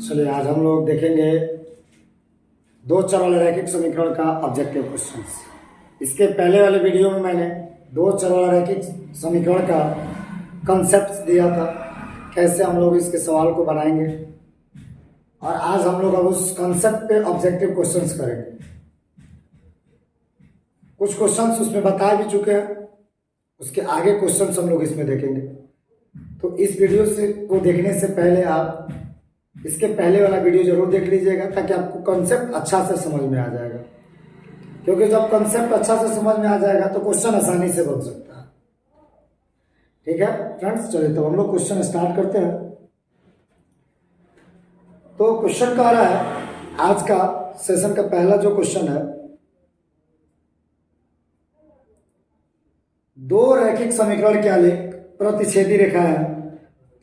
चलिए आज हम लोग देखेंगे दो चर वाले रैखिक समीकरण का ऑब्जेक्टिव क्वेश्चंस। इसके पहले वाले वीडियो में मैंने दो चर वाले रैखिक समीकरण का कंसेप्ट दिया था, कैसे हम लोग इसके सवाल को बनाएंगे, और आज हम लोग अब उस कंसेप्ट पे ऑब्जेक्टिव क्वेश्चंस करेंगे। कुछ क्वेश्चंस उसमें बता भी चुके हैं, उसके आगे क्वेश्चंस हम लोग इसमें देखेंगे। तो इस वीडियो से को देखने से पहले आप इसके पहले वाला वीडियो जरूर देख लीजिएगा, ताकि आपको कंसेप्ट अच्छा से समझ में आ जाएगा। क्योंकि जब कंसेप्ट अच्छा से समझ में आ जाएगा तो क्वेश्चन आसानी से बन सकता है। ठीक है फ्रेंड्स, चलिए तो हम लोग क्वेश्चन स्टार्ट करते हैं। तो क्वेश्चन कह रहा है, आज का सेशन का पहला जो क्वेश्चन है, दो रैखिक समीकरण क्या ले प्रतिच्छेदी रेखा है,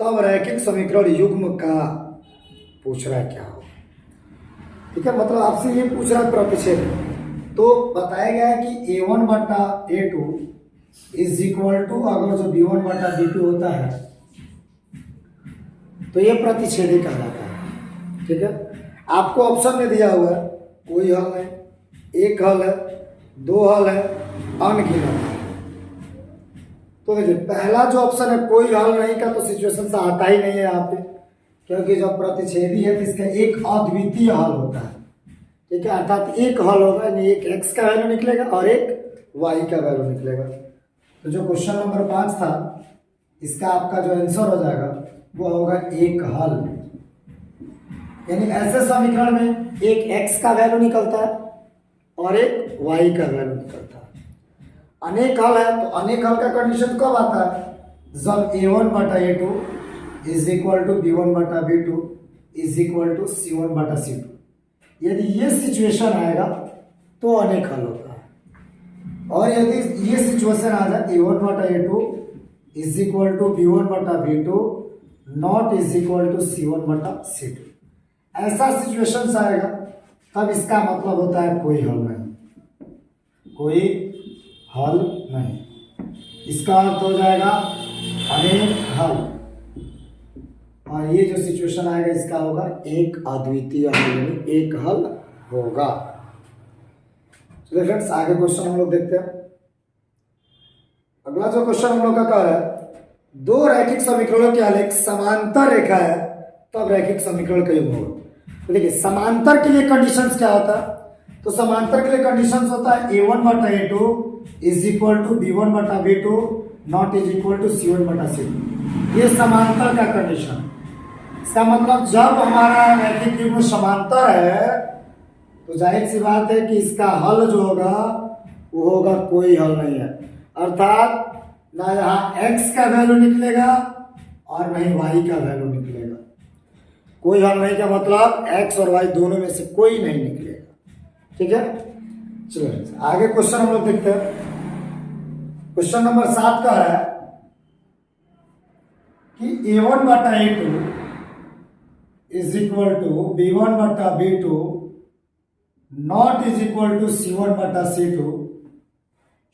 तब रैखिक समीकरण युग्म का पूछ रहा है क्या हो। ठीक है, मतलब आपसे ये पूछ रहा है प्रतिच्छेद। तो बताया गया है कि a1 बटा a2 इज इक्वल टू, अगर जो b1 बटा b2 होता है तो ये प्रतिच्छेदी कहलाता है। ठीक है, आपको ऑप्शन में दिया हुआ है, कोई हल नहीं, एक हल है, दो हल है, अनगिनत है। तो देखिए पहला जो ऑप्शन है कोई हल नहीं का, तो सिचुएशन से आता ही नहीं है यहाँ पे, क्योंकि जब प्रतिच्छेदी है तो इसका एक अद्वितीय हल होता है। ठीक है, अर्थात एक हल होगा, यानी एक x का वैल्यू निकलेगा और एक y का वैल्यू निकलेगा। तो जो क्वेश्चन नंबर 5 था, इसका आपका जो आंसर हो जाएगा वो होगा एक हल। यानी ऐसे समीकरण में एक x का वैल्यू निकलता है और एक y का वैल्यू निकलता है। अनेक हल है, तो अनेक हल का कंडीशन कब आता है, जब a1 बटा a2 is equal to b1 बटा b2 is equal to c1 बटा c2। यदि ये सिचुएशन आएगा तो अनेक हल होता है। और यदि ये सिचुएशन आ जाए a1 बटा a2 is equal to b1 बटा b2 not is equal to c1 बटा c2, ऐसा सिचुएशन आएगा तब इसका मतलब होता है कोई हल नहीं, कोई हल नहीं। इसका अर्थ हो जाएगा अनेक हल, और ये जो सिचुएशन आएगा इसका होगा एक अद्वितीय हल, यानी एक हल होगा। चलिए फ्रेंड्स आगे क्वेश्चन हम लोग देखते हैं। अगला जो क्वेश्चन हम लोग का कह रहा है, दो रैखिक समीकरणों के आलेख समांतर रेखा है, तब रैखिक समीकरण का युग्म होगा। तो देखिए समांतर के लिए कंडीशंस क्या होता है, तो समांतर के लिए कंडीशंस होता है a1 बटा a2 is equal to b1 बटा b2 not is equal to c1 बटा c2। ये समांतर का कंडीशन। इसका मतलब जब हमारा रैखिक युग्म समांतर है तो जाहिर सी बात है कि इसका हल जो होगा वो होगा कोई हल नहीं है। अर्थात ना यहाँ x का वैल्यू निकलेगा और नहीं y का वैल्यू निकलेगा। कोई हल नहीं का मतलब x और y दोनों में से कोई नहीं निकलेगा। ठीक है, चलो आगे क्वेश्चन हम लोग देखते हैं। क्वेश्चन नंबर 7 का है कि a1 बटा a2 is equal to b1 बटा b2 not is equal to c1 बटा c2।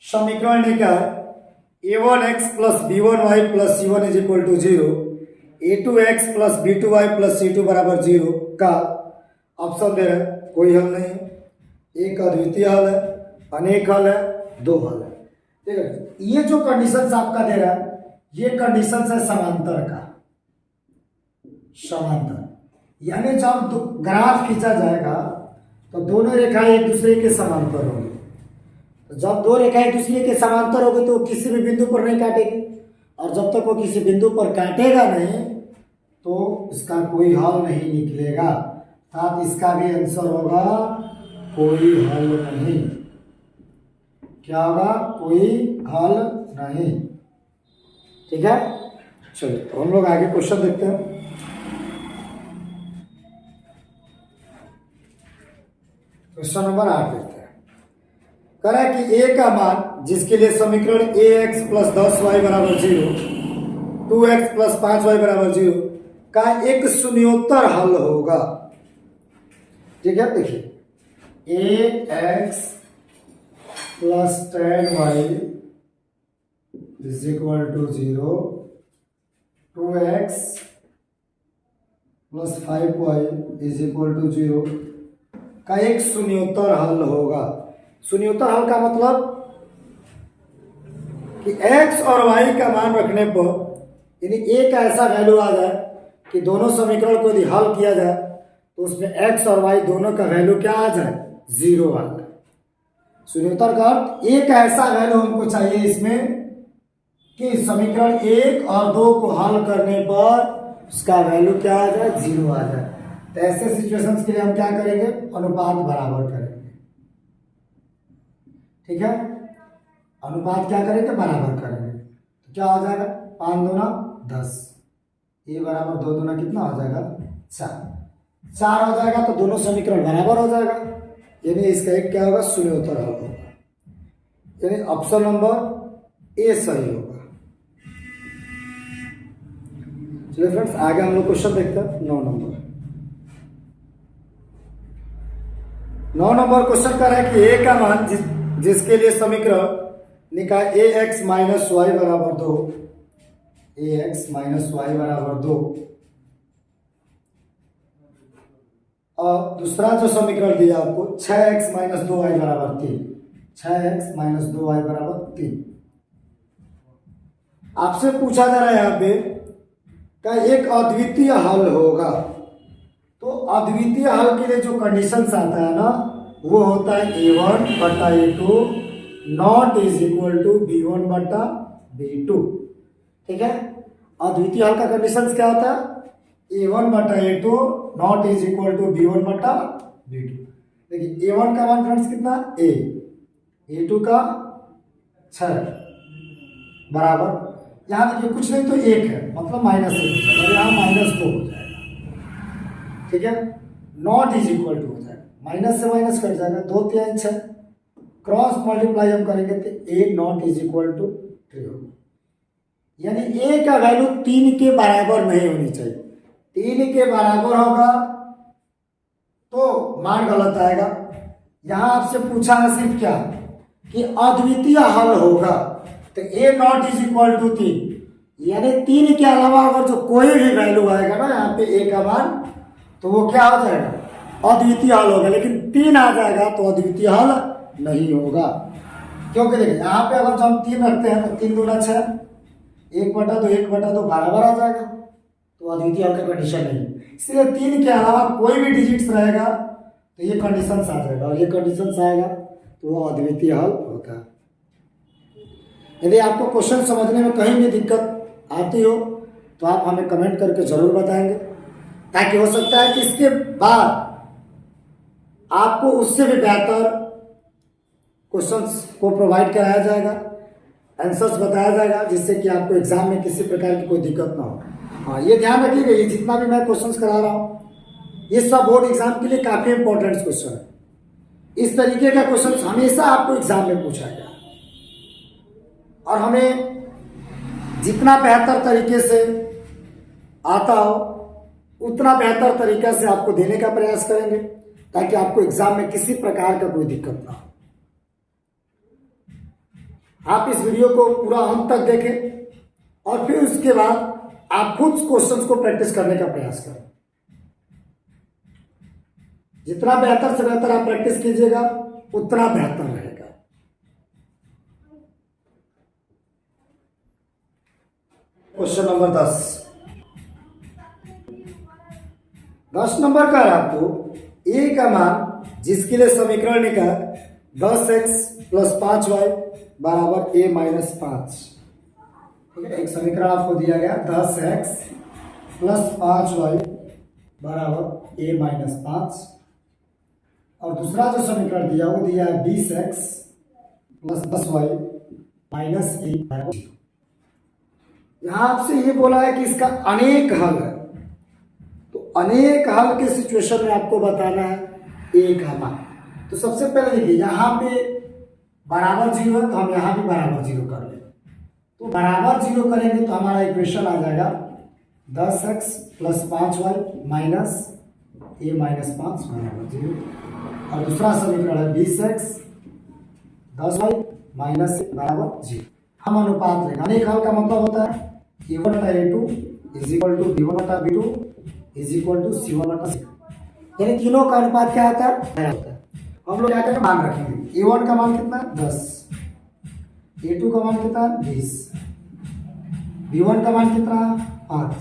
समीकरण लेकर a1x plus b1y plus c1 is equal to 0, a2x plus b2y plus c2 बराबर 0 का ऑप्शन दे रहे हैं। कोई हल नहीं है, एक अद्वितीय हल है, अनेक हल है, दो हल है। ठीक है, ये जो कंडीशंस आपका दे रहा है ये कंडीशंस है समांतर का। समांतर यानी जब ग्राफ खींचा जाएगा तो दोनों रेखाएं एक दूसरे के समांतर होंगी। तो जब दो रेखाएं एक दूसरे के समांतर होगी तो किसी भी बिंदु पर नहीं काटेगी, और जब तक वो किसी बिंदु पर काटेगा नहीं तो इसका कोई हल नहीं निकलेगा। अर्थात इसका भी आंसर होगा कोई हल नहीं। क्या होगा, कोई हल नहीं। ठीक है, चलिए तो हम लोग आगे क्वेश्चन देखते हैं। क्वेश्चन नंबर 8 देखते हैं। कह रहा है कि a का मान जिसके लिए समीकरण ax प्लस 10y बराबर 0, 2x प्लस 5y बराबर 0 का एक शून्योत्तर हल होगा। ठीक है, देखिए ax plus 10y is equal to 0, 2x plus 5y is equal to 0 का एक शून्योत्तर हल होगा। शून्योत्तर हल का मतलब कि x और y का मान रखने पर यानी एक ऐसा वैल्यू आ जाए कि दोनों समीकरण को यदि हल किया जाए तो उसमें x और y दोनों का वैल्यू क्या आ जाए, 0 आ जाए। शून्योत्तर का अर्थ एक ऐसा वैल्यू हमको चाहिए इसमें कि समीकरण 1 और 2 को हल करने पर उसका वैल्यू क्या आ जाए, 0 आ जाए। तो ऐसे सिचुएशंस के लिए हम क्या करेंगे, अनुपात बराबर करेंगे। ठीक है, अनुपात क्या करेंगे, बराबर करेंगे। तो क्या हो जाएगा, 5 दूना 10, ये बराबर 2 दूना कितना हो जाएगा, 4 हो जाएगा। तो दोनों समीकरण बराबर हो जाएगा, यानी इसका एक क्या होगा, शून्योत्तर हल होगा, यानी ऑप्शन नंबर ए सही होगा। चलिए फ्रेंड्स, आगे हम लोग क्वेश्चन देखते हैं 9 नंबर। 9 नंबर क्वेश्चन कर रहा है कि ए का मान जिसके लिए समीकरण लिखा ए एक्स माइनस वाई बराबर 2, ए एक्स माइनस वाई बराबर 2, और दूसरा जो समीकरण दिया आपको 6x माइनस 2y बराबर 3, 6x माइनस 2y बराबर 3। आपसे पूछा जा रहा है यहाँ पे का एक अद्वितीय हल होगा। तो अद्वितीय हल के लिए जो कंडीशंस आता है ना, वो होता है a1 बटा a2 not is equal to b1 बटा b2। ठीक है, अद्वितीय हल का कंडीशंस क्या होता है, a1 बटा a2 not is equal to b1 बटा b2। देखिए a1 का मान फ्रेंड्स कितना, a, a2 का 6 बराबर, यहाँ देखिए कुछ नहीं तो 1 है, मतलब -1 हो जाएगा, और यहाँ -2 हो जाएगा। ठीक है, नॉट इज इक्वल टू हो जाएगा, माइनस से माइनस कट जाएगा, 2 3 6, क्रॉस मल्टीप्लाई हम करेंगे तो a naught is equal to 3 होगा। यानी a का वैल्यू 3 के बराबर नहीं होनी चाहिए। 3 के बराबर होगा तो मान गलत आएगा। यहां आपसे पूछा है सिर्फ क्या कि अद्वितीय हल होगा, तो a naught is equal to 3, यानी 3 के अलावा अगर जो कोई भी वैल्यू आएगा ना यहाँ पे a का मान, तो वो क्या हो जाएगा, अद्वितीय हल होगा। लेकिन 3 आ जाएगा तो अद्वितीय हल नहीं होगा, क्योंकि देखिए यहाँ पे अगर जो हम 3 रखते हैं तो 3 दूना 6, 1 बटा 2 बराबर आ जाएगा, तो अद्वितीय हल का कंडीशन नहीं है। इसलिए 3 के अलावा कोई भी डिजिट्स रहेगा तो ये कंडीशन आ जाएगा, और ये कंडीशन आएगा तो वो अद्वितीय हल होगा। यदि आपको क्वेश्चन समझने में कहीं भी दिक्कत आती हो तो आप हमें कमेंट करके जरूर बताएंगे, ताकि हो सकता है कि इसके बाद आपको उससे भी बेहतर क्वेश्चंस को प्रोवाइड कराया जाएगा, आंसर्स बताया जाएगा, जिससे कि आपको एग्जाम में किसी प्रकार की कोई दिक्कत ना हो। हाँ, ये ध्यान रखिएगा, ये जितना भी मैं क्वेश्चंस करा रहा हूँ ये सब बोर्ड एग्जाम के लिए काफी इंपॉर्टेंट क्वेश्चन है। इस तरीके का क्वेश्चन हमेशा आपको एग्जाम में पूछा गया, और हमें जितना बेहतर तरीके से आता हो उतना बेहतर तरीका से आपको देने का प्रयास करेंगे, ताकि आपको एग्जाम में किसी प्रकार का कोई दिक्कत ना हो। आप इस वीडियो को पूरा अंत तक देखें और फिर उसके बाद आप खुद क्वेश्चंस को प्रैक्टिस करने का प्रयास करें। जितना बेहतर से बेहतर आप प्रैक्टिस कीजिएगा उतना बेहतर रहेगा। क्वेश्चन नंबर 10 नंबर का है आपको a का मान जिसके लिए समीकरण निकाल 10x प्लस 5y बराबर a माइनस 5। ठीक है, एक समीकरण आपको दिया गया 10x प्लस 5y बराबर a माइनस 5, और दूसरा जो समीकरण दिया वो दिया है 20x plus 10y minus a बराबर 0। यहां आपसे ये बोला है कि इसका अनेक हल है, तो अनेक हल के सिचुएशन में आपको बताना है a का मान। तो सबसे पहले देखिए यहाँ पे बराबर 0 है, तो हम यहाँ भी बराबर 0 कर लेंगे। तो बराबर 0 करेंगे तो हमारा इक्वेशन आ जाएगा 10x plus 5y minus a minus 5 बराबर 0, और दूसरा समीकरण है 20x 10y माइनस बराबर 0। हम अनुपात लेंगे। अनेक हल का मतलब होता है a1 बटा a2 is equal to b1 बटा b2 is equal to C1/C2, यानी तीनों का अनुपात क्या आता है? हम लोग क्या करेंगे, मान रखेंगे A1 का मान कितना 10, A2 का मान कितना 20, B1 का मान कितना 5,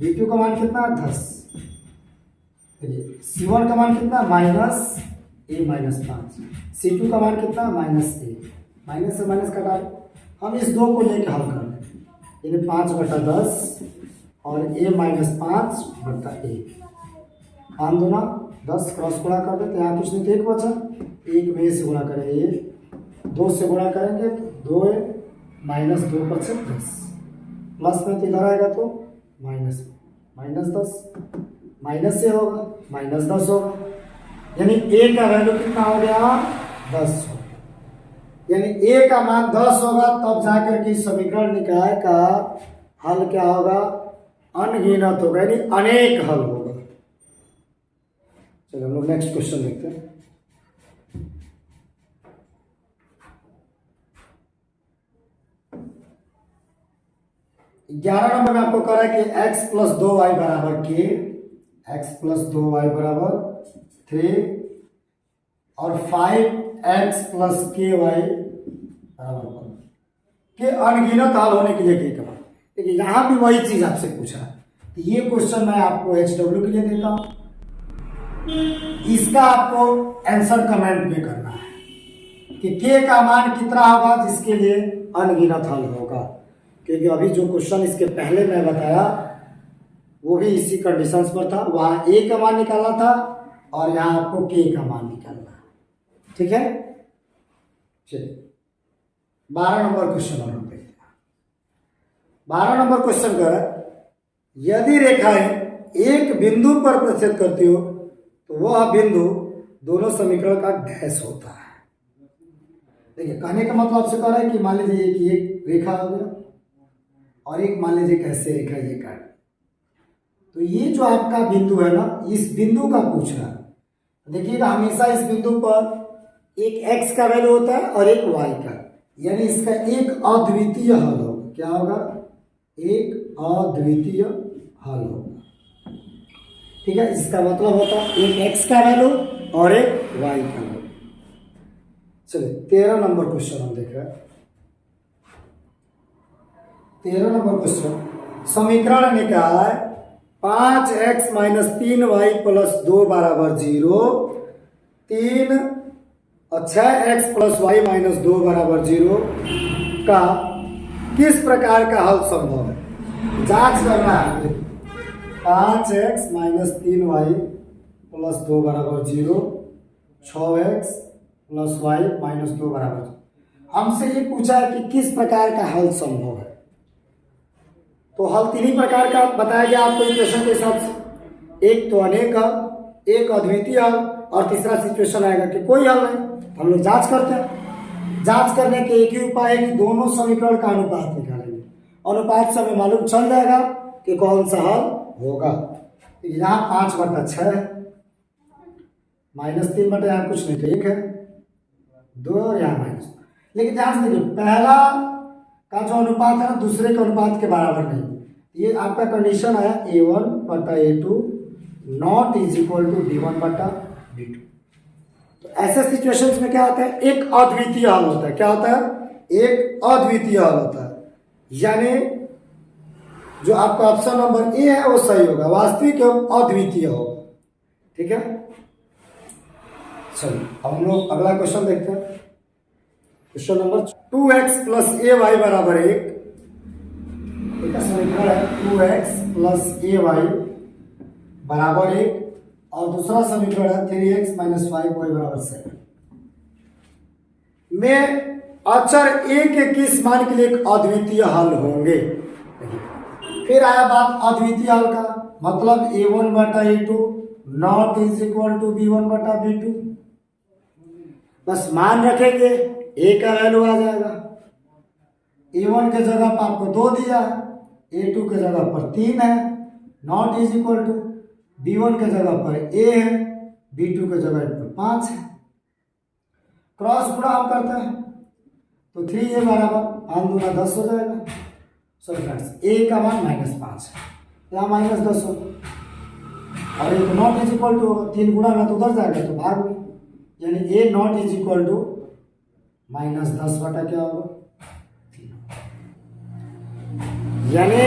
B2 का मान कितना 10, C1 का मान कितना -A-5, C2 का मान कितना -A, माइनस से माइनस कटा हम इस दो को लेकर हल कर लें, यानी 5/10 और A-5/A, हम दोनों 10 क्रॉस गुणा कर देते, यहाँ कुछ नहीं, एक बचा, एक में से गुणा करेंगे, 2 से गुणा करेंगे तो 2 -2/10, प्लस में तो इधर आएगा तो -10, माइनस से होगा -10 होगा, यानी A का वैल्यू कितना हो गया 10 हो गया, यानी A का मान 10 होगा, तब जाकर के समीकरण निकाय का हल क्या होगा, अनगिनत होगा, यानी अनेक हल होगा। चलो हम लोग नेक्स्ट क्वेश्चन देखते हैं। ग्यारह नंबर में आपको कह रहा है कि x + 2y बराबर k, x + 2y बराबर 3 और 5x + ky बराबर 1 के अनगिनत हल होने के लिए क्या करना। देखिए यहां भी वही चीज आपसे पूछा है, तो ये क्वेश्चन मैं आपको HW के लिए देता हूं, इसका आपको आंसर कमेंट में करना है कि k का मान कितना होगा जिसके लिए अनगिनत हल होगा, क्योंकि अभी जो क्वेश्चन इसके पहले मैं बताया वो भी इसी कंडीशंस पर था, वहां a का मान निकालना था और यहां आपको k का मान निकालना है, ठीक है। चलिए 12 नंबर क्वेश्चन हम लोग देखते हैं। 12 नंबर क्वेश्चन का यदि रेखाएं एक बिंदु पर प्रतिच्छेद करती हो तो वह बिंदु दोनों समीकरण का डैश होता है। देखिए कहने का मतलब से कह रहा है कि मान लीजिए कि एक रेखा हो गया और एक मान लीजिए कैसे रेखा ये काट, तो ये जो आपका बिंदु है ना, इस बिंदु का पूछ रहा है। देखिएगा हमेशा इस बिंदु पर एक x का वैल्यू होता है और एक y का, यानी इसका एक अद्वितीय हल होगा। क्या होगा, एक अद्वितीय हल होगा, ठीक है। इसका मतलब होता है एक x का वैल्यू और एक y का वैल्यू। चलिए 13 नंबर क्वेश्चन हम देख रहे हैं। 13 नंबर क्वेश्चन, समीकरण निकाय 5x - 3y + 2 बराबर 0, 3 और 6x + y - 2 बराबर 0 का किस प्रकार का हल संभव है, जांच करना है। 5x - 3y + 2 बराबर 0, 6x + y - 2 बराबर 0। हमसे ये पूछा है कि किस प्रकार का हल संभव है, तो हल 3 ही प्रकार का बताया गया आपको इक्वेशन के हिसाब से, एक तो अनेक हल, एक अद्वितीय हल और तीसरा सिचुएशन आएगा कि कोई हल नहीं। हम लोग जांच करते हैं, जांच करने के एक ही उपाय है कि दोनों समीकरण का अनुपात निकालेंगे, अनुपात से हमें मालूम चल जाएगा कि कौन सा हल होगा। यहाँ 5/6 है, -3 यहाँ कुछ नहीं, तो 1 है, 2 और यहाँ माइनस। लेकिन ध्यान से देखिए पहला का जो अनुपात है ना दूसरे के अनुपात के बराबर नहीं, ये आपका कंडीशन है A1/A2 not is equal to B1/B2। तो ऐसे सिचुएशंस में क्या होता है, एक अद्वितीय हल होता है। क्या होता है, एक अद्वितीय हल होता है, यानी जो आपका ऑप्शन नंबर ए है वो सही होगा, वास्तविक एवं अद्वितीय होगा, ठीक है। चलिए अब हम लोग अगला क्वेश्चन देखते हैं। क्वेश्चन नंबर 2x + ay बराबर 1, समीकरण है 2x + ay बराबर 1 और दूसरा समीकरण है 3x - 5y बराबर 7 में अचर a के किस मान के लिए एक अद्वितीय हल होंगे। फिर आया बात अद्वितीय हल का, मतलब A1/A2 not is equal to B1/B2। बस मान रखेंगे, a का वैल्यू आ जाएगा, A1 के जगह पर आपको 2 दिया है, A2 के जगह पर 3 है, not is equal to B1 के जगह पर a है, B2 के जगह पर 5 है। क्रॉस गुणा हम करते हैं तो 3a बराबर 5 दूना 10 हो जाएगा। सॉरी फ्रेंड्स, a का मान -5 है, यहाँ -10 होगा। और एक नॉट इज इक्वल टू होगा, 3 गुणा में तो उधर जाएगा तो भाग में, यानी ए नॉट इज इक्वल टू -10 बटा क्या होगा 3। यानी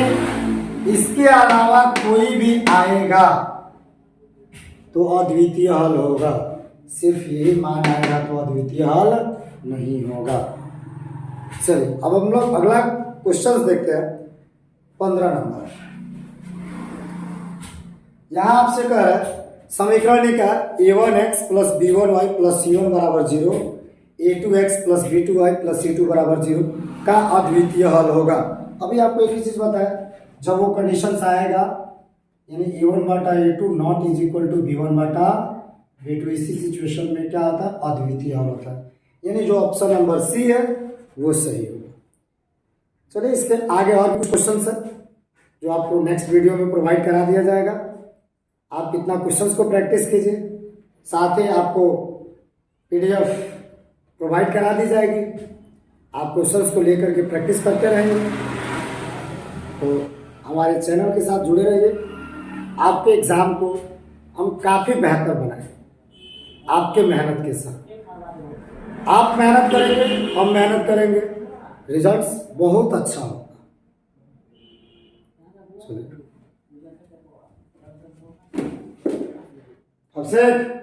इसके अलावा कोई भी आएगा तो अद्वितीय हल होगा, सिर्फ यही मान आएगा तो अद्वितीय हल नहीं होगा। चलिए अब हम लोग अगला क्वेश्चन देखते हैं 15 नंबर। यहां आपसे कह रहा है समीकरण का a1x plus b1y plus c1 बराबर 0, a2x plus b2y plus c2 बराबर 0 का अद्वितीय हल होगा। अभी आपको एक ही चीज बताया, जब वो कंडीशन आएगा यानी a1 बटा a2 not is equal to b1 बटा b2, इसी सिचुएशन में क्या आता है अद्वितीय हल होता है, यानी जो ऑप्शन नंबर सी है वो सही होगा। चलिए इसके आगे और कुछ क्वेश्चन है जो आपको नेक्स्ट वीडियो में प्रोवाइड करा दिया जाएगा। आप इतना क्वेश्चंस को प्रैक्टिस कीजिए, साथ ही आपको PDF प्रोवाइड करा दी जाएगी, आप क्वेश्चंस को लेकर के प्रैक्टिस करते रहेंगे। तो हमारे चैनल के साथ जुड़े रहिए, आपके एग्जाम को हम काफ़ी बेहतर बनाएंगे आपके मेहनत के साथ। आप मेहनत करेंगे, हम मेहनत करेंगे, रिजल्ट्स बहुत अच्छा होगा। अभिषेक